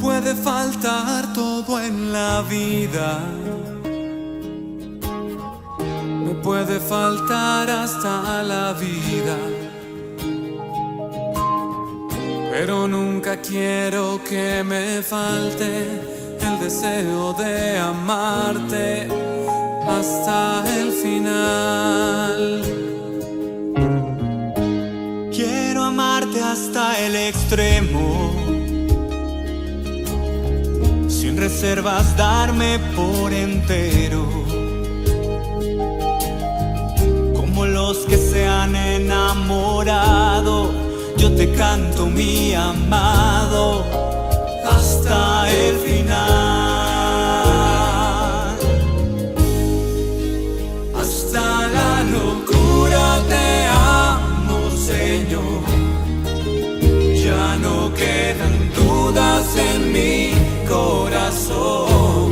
puede faltar todo en la vida, me puede faltar hasta la vida, pero nunca quiero que me falte el deseo de amarte hasta el final. Quiero amarte hasta el extremo, sin reservas darme por entero, como los que se han enamorado. Yo te canto, mi amado, hasta el final. Hasta la locura te amo, Señor. Ya no quedan dudas en mi corazón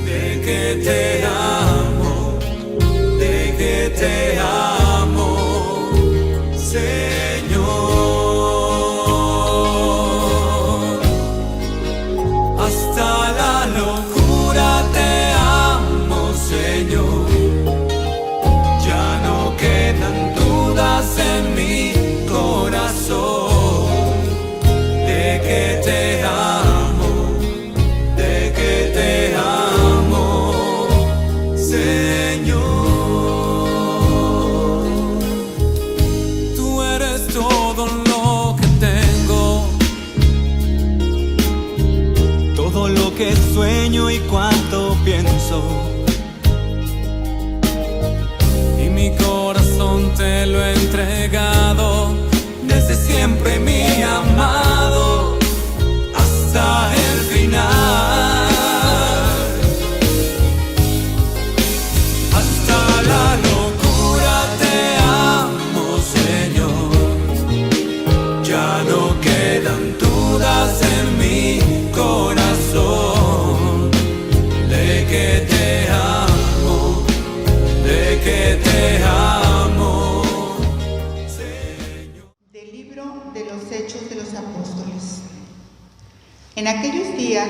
de que te amo, de que te amo, Señor. Hasta la locura te amo, Señor. Ya no quedan dudas en mi corazón de que te amo, de que te amo, Señor. Tú eres todo lo que tengo, todo lo que sueño y cuanto pienso, y mi corazón te lo he entregado desde siempre, mi amado, hasta el final. Hasta la locura te amo, Señor. Ya no quedan dudas en mi corazón de que te amo, de que te amo, Señor. Del libro de los Hechos de los Apóstoles. En aquellos días,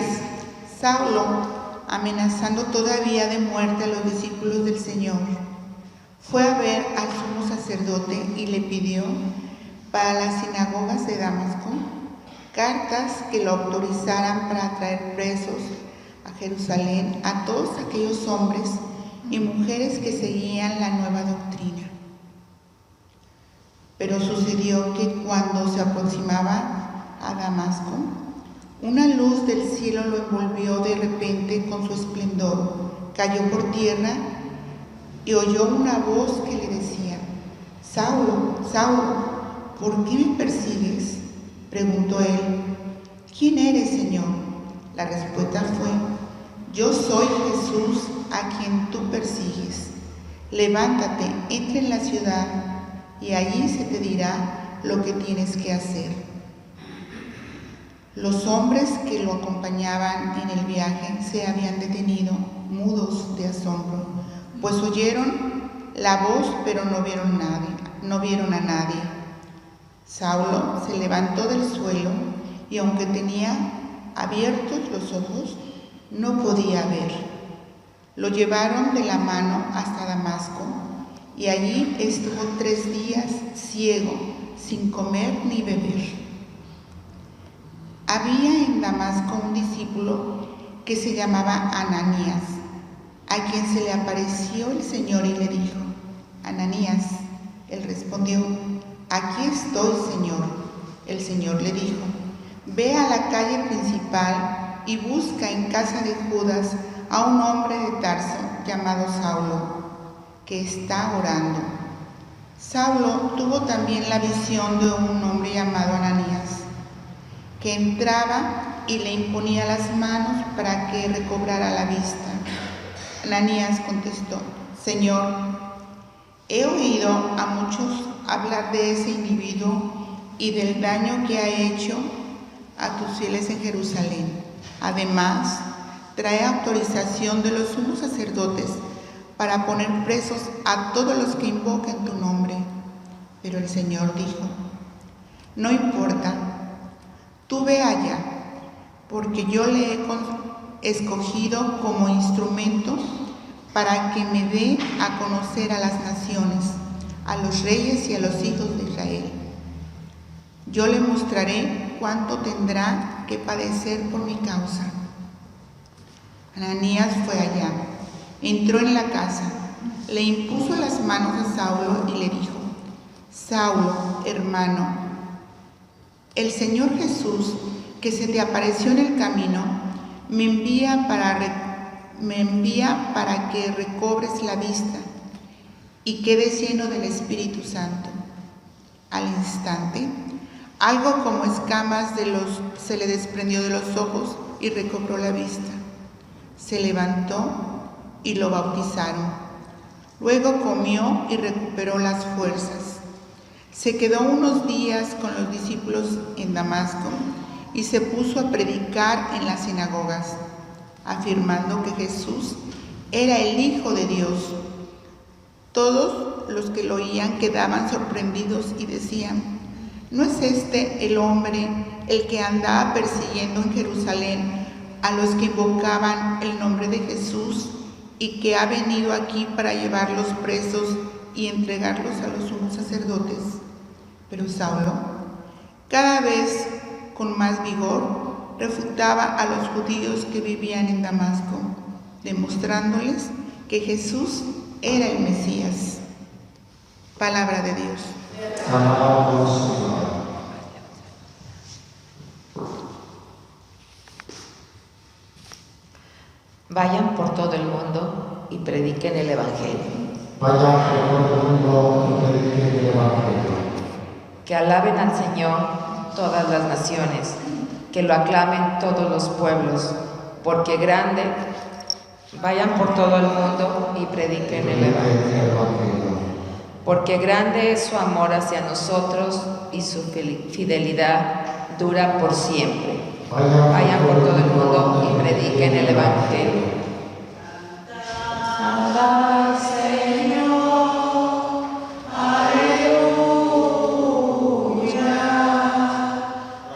Saulo, amenazando todavía de muerte a los discípulos del Señor, fue a ver al sumo sacerdote y le pidió para las sinagogas de Damasco cartas que lo autorizaran para traer presos a Jerusalén a todos aquellos hombres y mujeres que seguían la nueva doctrina. Pero sucedió que cuando se aproximaba a Damasco, una luz del cielo lo envolvió de repente con su esplendor, cayó por tierra y oyó una voz que le decía: Saulo, Saulo, ¿por qué me persigues? Preguntó él. ¿Quién eres, Señor? La respuesta fue: yo soy Jesús a quien tú persigues. Levántate, entra en la ciudad y allí se te dirá lo que tienes que hacer. Los hombres que lo acompañaban en el viaje se habían detenido, mudos de asombro, pues oyeron la voz pero no vieron a nadie. Saulo se levantó del suelo y aunque tenía abiertos los ojos, no podía ver. Lo llevaron de la mano hasta Damasco y allí estuvo 3 días ciego, sin comer ni beber. Había en Damasco un discípulo que se llamaba Ananías, a quien se le apareció el Señor y le dijo: Ananías. Él respondió: aquí estoy, Señor. El Señor le dijo: ve a la calle principal y busca en casa de Judas a un hombre de Tarso llamado Saulo, que está orando. Saulo tuvo también la visión de un hombre llamado Ananías, que entraba y le imponía las manos para que recobrara la vista. Ananías contestó: Señor, he oído a muchos hablar de ese individuo y del daño que ha hecho a tus fieles en Jerusalén. Además, trae autorización de los sumos sacerdotes para poner presos a todos los que invoquen tu nombre. Pero el Señor dijo: no importa, tú ve allá, porque yo le he escogido como instrumento para que me dé a conocer a las naciones, a los reyes y a los hijos de Israel. Yo le mostraré cuánto tendrá que padecer por mi causa. Ananías fue allá, entró en la casa, le impuso las manos a Saulo y le dijo: Saulo, hermano, el Señor Jesús, que se te apareció en el camino, me envía para que recobres la vista y quedes lleno del Espíritu Santo. Al instante, algo como escamas se le desprendió de los ojos y recobró la vista. Se levantó y lo bautizaron. Luego comió y recuperó las fuerzas. Se quedó unos días con los discípulos en Damasco y se puso a predicar en las sinagogas, afirmando que Jesús era el Hijo de Dios. Todos los que lo oían quedaban sorprendidos y decían: ¿no es este el hombre el que andaba persiguiendo en Jerusalén a los que invocaban el nombre de Jesús y que ha venido aquí para llevarlos presos y entregarlos a los sumos sacerdotes? Pero Saulo, cada vez con más vigor, refutaba a los judíos que vivían en Damasco, demostrándoles que Jesús era el Mesías. Palabra de Dios. Alabamos, Señor. Vayan por todo el mundo y prediquen el Evangelio. Vayan por todo el mundo y prediquen el Evangelio. Que alaben al Señor todas las naciones, que lo aclamen todos los pueblos, porque grande. Vayan por todo el mundo y prediquen el Evangelio. Porque grande es su amor hacia nosotros y su fidelidad dura por siempre. Vayan por todo el mundo y prediquen el Evangelio. Cantad al Señor, aleluya.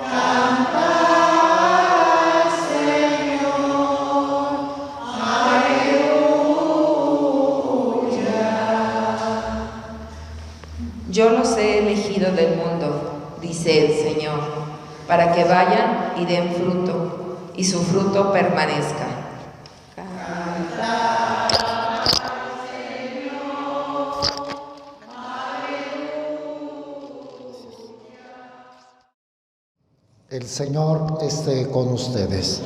Cantad al Señor, aleluya. Yo los he elegido del mundo, dice el Señor, para que vayan y den fruto, y su fruto permanezca. Cantad al Señor, aleluya. El Señor esté con ustedes.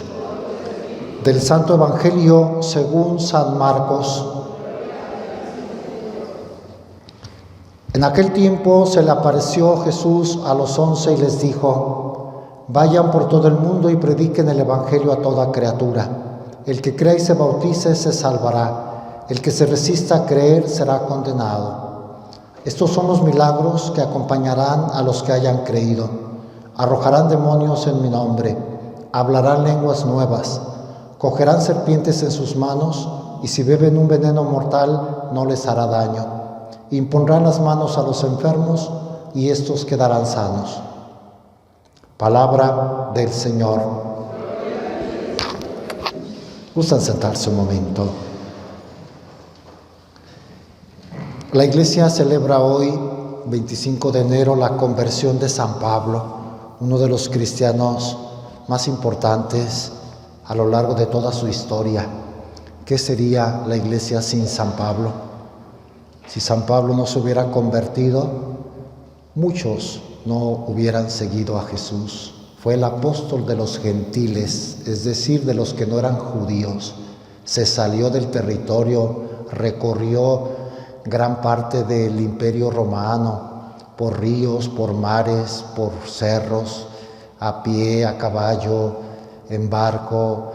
Del Santo Evangelio según San Marcos. En aquel tiempo se le apareció Jesús a los 11 y les dijo: vayan por todo el mundo y prediquen el Evangelio a toda criatura. El que crea y se bautice se salvará. El que se resista a creer será condenado. Estos son los milagros que acompañarán a los que hayan creído. Arrojarán demonios en mi nombre, hablarán lenguas nuevas, cogerán serpientes en sus manos, y si beben un veneno mortal no les hará daño. Impondrán las manos a los enfermos y estos quedarán sanos. Palabra del Señor. ¿Gustan sentarse un momento? La Iglesia celebra hoy, 25 de enero, la conversión de San Pablo, uno de los cristianos más importantes a lo largo de toda su historia. ¿Qué sería la Iglesia sin San Pablo? Si San Pablo no se hubiera convertido, muchos no hubieran seguido a Jesús. Fue el apóstol de los gentiles, es decir, de los que no eran judíos. Se salió del territorio, recorrió gran parte del Imperio Romano, por ríos, por mares, por cerros, a pie, a caballo, en barco.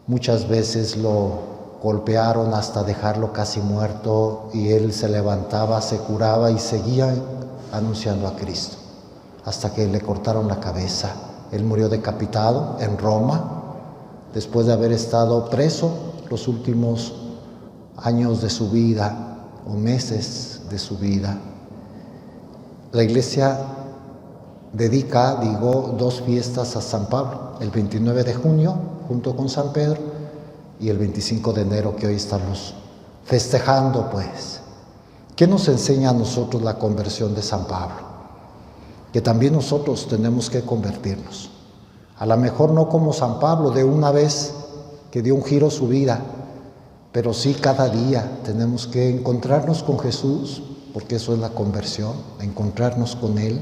Muchas veces lo golpearon hasta dejarlo casi muerto, y él se levantaba, se curaba y seguía anunciando a Cristo, hasta que le cortaron la cabeza. Él murió decapitado en Roma, después de haber estado preso los últimos años de su vida, o meses de su vida. La Iglesia dedica, 2 fiestas a San Pablo, el 29 de junio junto con San Pedro y el 25 de enero que hoy estamos festejando, pues. ¿Qué nos enseña a nosotros la conversión de San Pablo? Que también nosotros tenemos que convertirnos. A lo mejor no como San Pablo de una vez que dio un giro a su vida, pero sí cada día tenemos que encontrarnos con Jesús, porque eso es la conversión, encontrarnos con Él,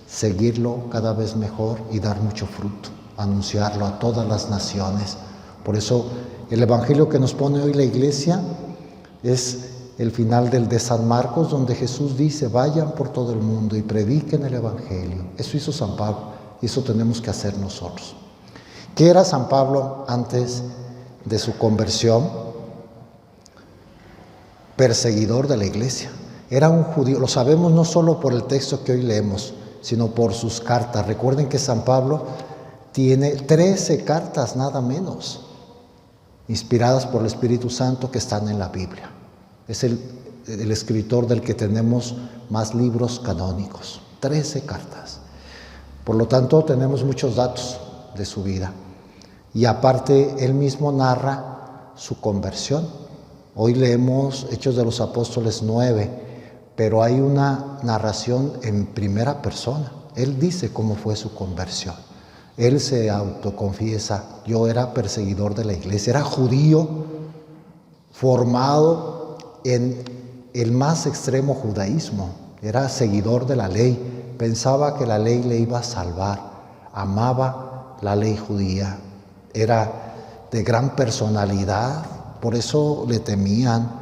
seguirlo cada vez mejor y dar mucho fruto, anunciarlo a todas las naciones. Por eso el Evangelio que nos pone hoy la Iglesia es el final del de San Marcos, donde Jesús dice: vayan por todo el mundo y prediquen el Evangelio. Eso hizo San Pablo y eso tenemos que hacer nosotros. ¿Qué era San Pablo antes de su conversión? Perseguidor de la Iglesia. Era un judío, lo sabemos no solo por el texto que hoy leemos, sino por sus cartas. Recuerden que San Pablo tiene 13 cartas nada menos, inspiradas por el Espíritu Santo, que están en la Biblia. Es el escritor del que tenemos más libros canónicos, 13 cartas. Por lo tanto, tenemos muchos datos de su vida. Y aparte, él mismo narra su conversión. Hoy leemos Hechos de los Apóstoles 9, pero hay una narración en primera persona. Él dice cómo fue su conversión. Él se autoconfiesa: yo era perseguidor de la Iglesia, era judío formado en el más extremo judaísmo, era seguidor de la ley, pensaba que la ley le iba a salvar, amaba la ley judía, era de gran personalidad, por eso le temían.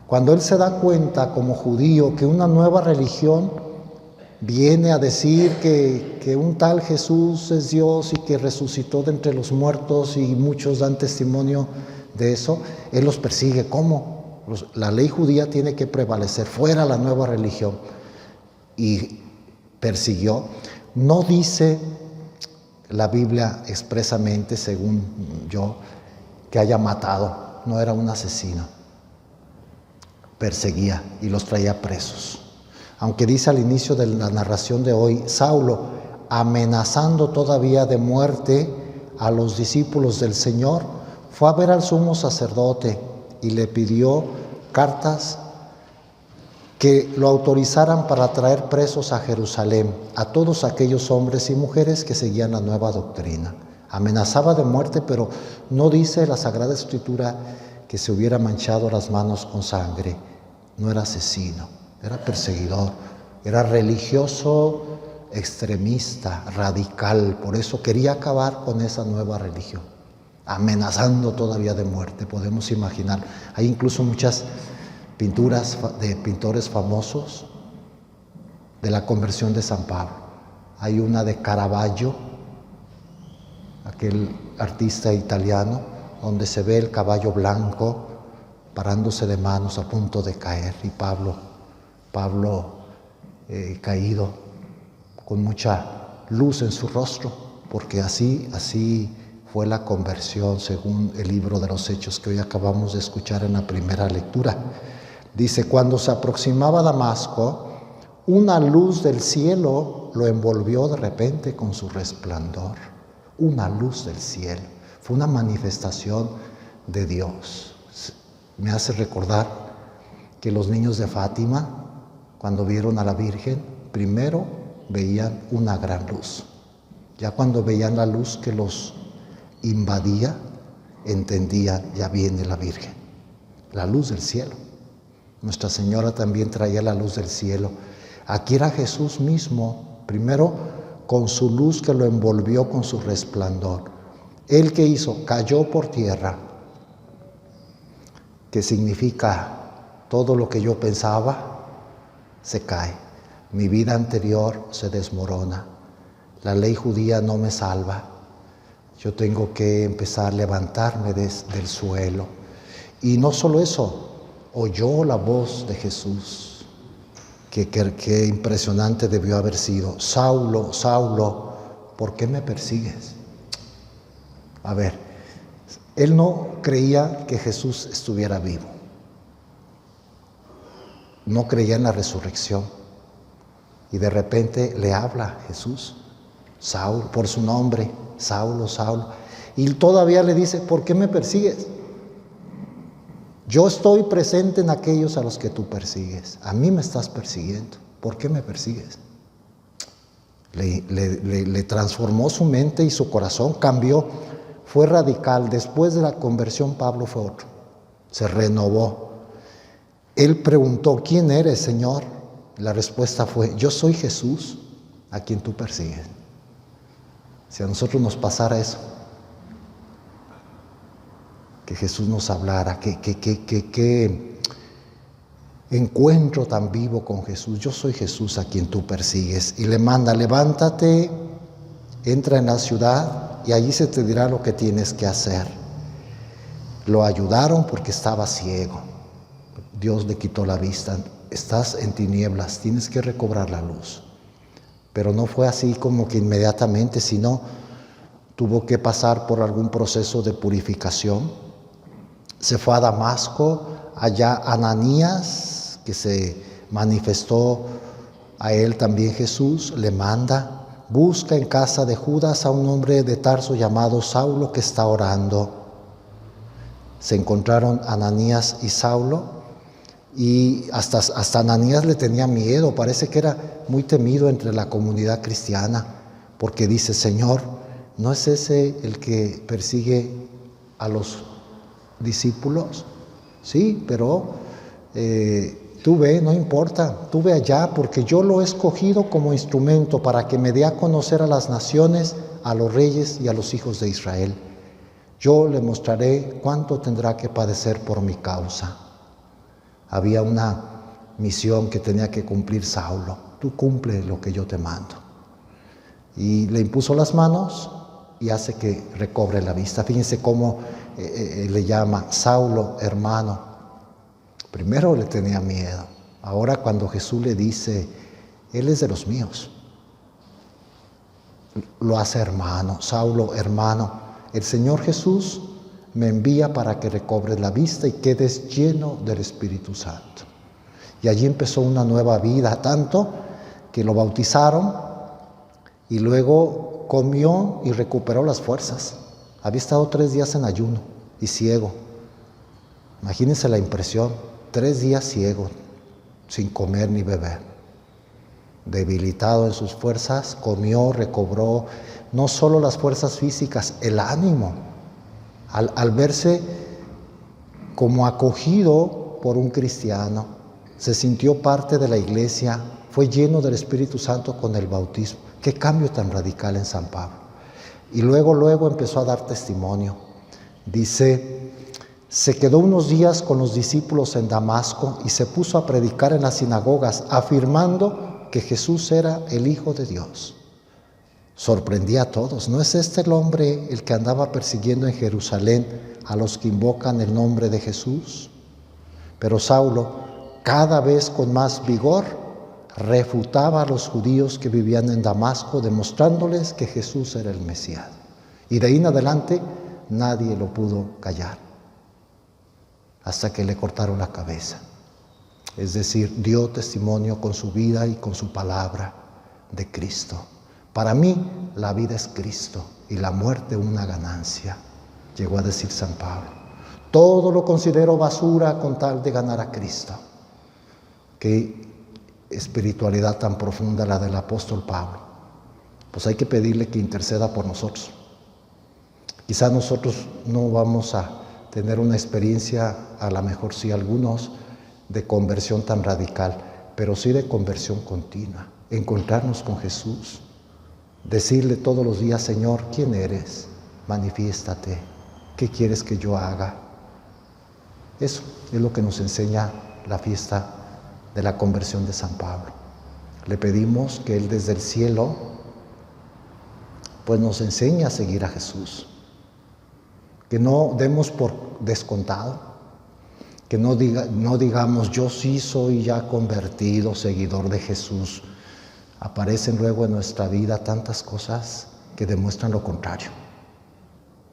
Cuando él se da cuenta como judío que una nueva religión viene a decir que un tal Jesús es Dios y que resucitó de entre los muertos, y muchos dan testimonio de eso, él los persigue. ¿Cómo? La ley judía tiene que prevalecer, fuera la nueva religión. Y persiguió. No dice la Biblia expresamente, según yo, que haya matado. No era un asesino. Perseguía y los traía presos. Aunque dice al inicio de la narración de hoy, Saulo, amenazando todavía de muerte a los discípulos del Señor, fue a ver al sumo sacerdote y le pidió cartas que lo autorizaran para traer presos a Jerusalén a todos aquellos hombres y mujeres que seguían la nueva doctrina. Amenazaba de muerte, pero no dice la Sagrada Escritura que se hubiera manchado las manos con sangre. No era asesino, era perseguidor, era religioso extremista, radical. Por eso quería acabar con esa nueva religión, amenazando todavía de muerte. Podemos imaginar, hay incluso muchas pinturas de pintores famosos de la conversión de San Pablo. Hay una de Caravaggio, aquel artista italiano, donde se ve el caballo blanco parándose de manos a punto de caer, y Pablo caído con mucha luz en su rostro, porque así fue la conversión según el libro de los Hechos que hoy acabamos de escuchar en la primera lectura. Dice: cuando se aproximaba a Damasco, una luz del cielo lo envolvió de repente con su resplandor. Una luz del cielo. Fue una manifestación de Dios. Me hace recordar que los niños de Fátima, cuando vieron a la Virgen, primero veían una gran luz. Ya cuando veían la luz que los invadía, entendían: ya viene la Virgen, la luz del cielo. Nuestra Señora también traía la luz del cielo. Aquí era Jesús mismo, primero con su luz que lo envolvió con su resplandor. ¿Él qué hizo? Cayó por tierra, que significa todo lo que yo pensaba se cae. Mi vida anterior se desmorona. La ley judía no me salva. Yo tengo que empezar a levantarme del suelo. Y no solo eso, oyó la voz de Jesús. Qué impresionante debió haber sido. Saulo, Saulo, ¿por qué me persigues? A ver, él no creía que Jesús estuviera vivo. No creía en la resurrección. Y de repente le habla Jesús Saulo, por su nombre, Saulo, Saulo. Y todavía le dice, ¿por qué me persigues? Yo estoy presente en aquellos a los que tú persigues. A mí me estás persiguiendo. ¿Por qué me persigues? Le transformó su mente y su corazón, cambió, fue radical. Después de la conversión, Pablo fue otro. Se renovó. Él preguntó, ¿quién eres, Señor? La respuesta fue, yo soy Jesús, a quien tú persigues. Si a nosotros nos pasara eso, que Jesús nos hablara, que encuentro tan vivo con Jesús. Yo soy Jesús a quien tú persigues. Y le manda, levántate, entra en la ciudad y allí se te dirá lo que tienes que hacer. Lo ayudaron porque estaba ciego. Dios le quitó la vista. Estás en tinieblas, tienes que recobrar la luz. Pero no fue así como que inmediatamente, sino tuvo que pasar por algún proceso de purificación. Se fue a Damasco, allá Ananías, que se manifestó a él también Jesús, le manda, busca en casa de Judas a un hombre de Tarso llamado Saulo que está orando. Se encontraron Ananías y Saulo, y hasta Ananías le tenía miedo, parece que era muy temido entre la comunidad cristiana, porque dice, Señor, ¿no es ese el que persigue a los discípulos? Sí, pero tú ve, no importa, tú ve allá, porque yo lo he escogido como instrumento para que me dé a conocer a las naciones, a los reyes y a los hijos de Israel. Yo le mostraré cuánto tendrá que padecer por mi causa. Había una misión que tenía que cumplir Saulo. Tú cumple lo que yo te mando. Y le impuso las manos y hace que recobre la vista. Fíjense cómo le llama Saulo, hermano. Primero le tenía miedo. Ahora cuando Jesús le dice, Él es de los míos, lo hace hermano. Saulo, hermano, el Señor Jesús me envía para que recobres la vista y quedes lleno del Espíritu Santo. Y allí empezó una nueva vida, tanto que lo bautizaron y luego comió y recuperó las fuerzas. Había estado 3 días en ayuno y ciego. Imagínense la impresión, 3 días ciego, sin comer ni beber. Debilitado en sus fuerzas, comió, recobró no solo las fuerzas físicas, el ánimo. Al verse como acogido por un cristiano, se sintió parte de la iglesia, fue lleno del Espíritu Santo con el bautismo. Qué cambio tan radical en San Pablo. Y luego empezó a dar testimonio. Dice, se quedó unos días con los discípulos en Damasco y se puso a predicar en las sinagogas, afirmando que Jesús era el Hijo de Dios. Sorprendía a todos. ¿No es este el hombre el que andaba persiguiendo en Jerusalén a los que invocan el nombre de Jesús? Pero Saulo, cada vez con más vigor, refutaba a los judíos que vivían en Damasco, demostrándoles que Jesús era el Mesías. Y de ahí en adelante nadie lo pudo callar, hasta que le cortaron la cabeza. Es decir, dio testimonio con su vida y con su palabra de Cristo. Para mí, la vida es Cristo y la muerte una ganancia, llegó a decir San Pablo. Todo lo considero basura con tal de ganar a Cristo. Qué espiritualidad tan profunda la del apóstol Pablo. Pues hay que pedirle que interceda por nosotros. Quizás nosotros no vamos a tener una experiencia, a lo mejor sí algunos, de conversión tan radical, pero sí de conversión continua, encontrarnos con Jesús. Decirle todos los días, Señor, ¿quién eres? Manifiéstate. ¿Qué quieres que yo haga? Eso es lo que nos enseña la fiesta de la conversión de San Pablo. Le pedimos que Él desde el cielo pues nos enseñe a seguir a Jesús. Que no demos por descontado. Que no digamos, yo sí soy ya convertido, seguidor de Jesús. Aparecen luego en nuestra vida tantas cosas que demuestran lo contrario.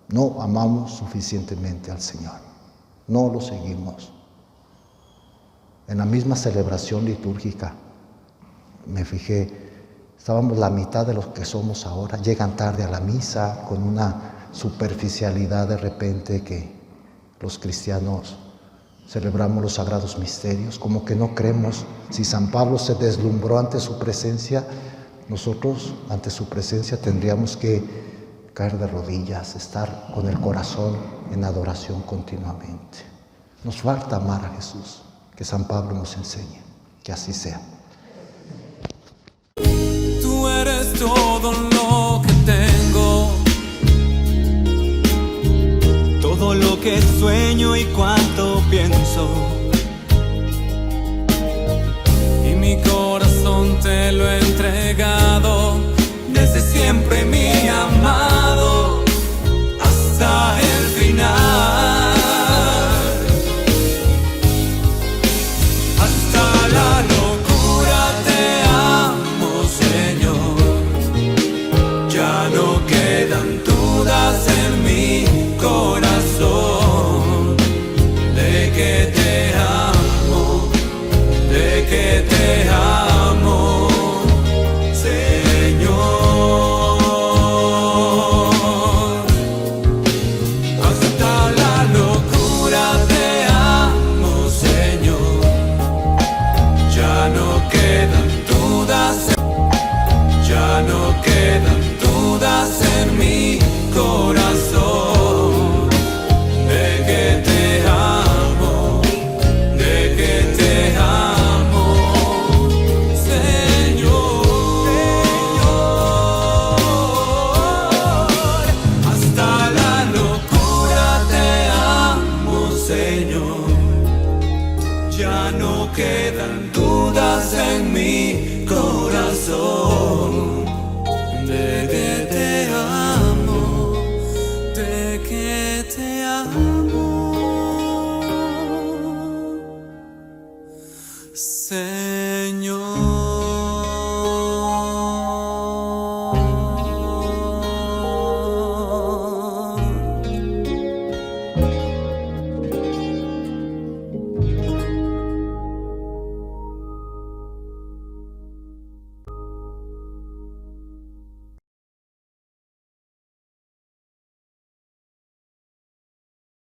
No amamos suficientemente al Señor. No lo seguimos. En la misma celebración litúrgica me fijé Estábamos la mitad de los que somos ahora. Llegan tarde a la misa con una superficialidad de repente que los cristianos celebramos los sagrados misterios, como que no creemos. Si San Pablo se deslumbró ante su presencia, nosotros ante su presencia tendríamos que caer de rodillas, estar con el corazón en adoración continuamente. Nos falta amar a Jesús, que San Pablo nos enseñe, que así sea. Tú eres todo lo que tengo, todo lo que sueño y cuanto pienso. Y mi corazón te lo he entregado desde siempre, mi amado, hasta el final. Hasta la locura te amo, Señor. Ya no quedan dudas en mi corazón de que te amo, de que te amo, Señor. Hasta la locura te amo, Señor. Ya no quedan dudas, ya no quedan dudas en mi corazón de que te amo, de que te amo, Señor. Hasta la locura te amo, Señor. Ya no quedan dudas en mi corazón de que te amo, de que te amo, Señor.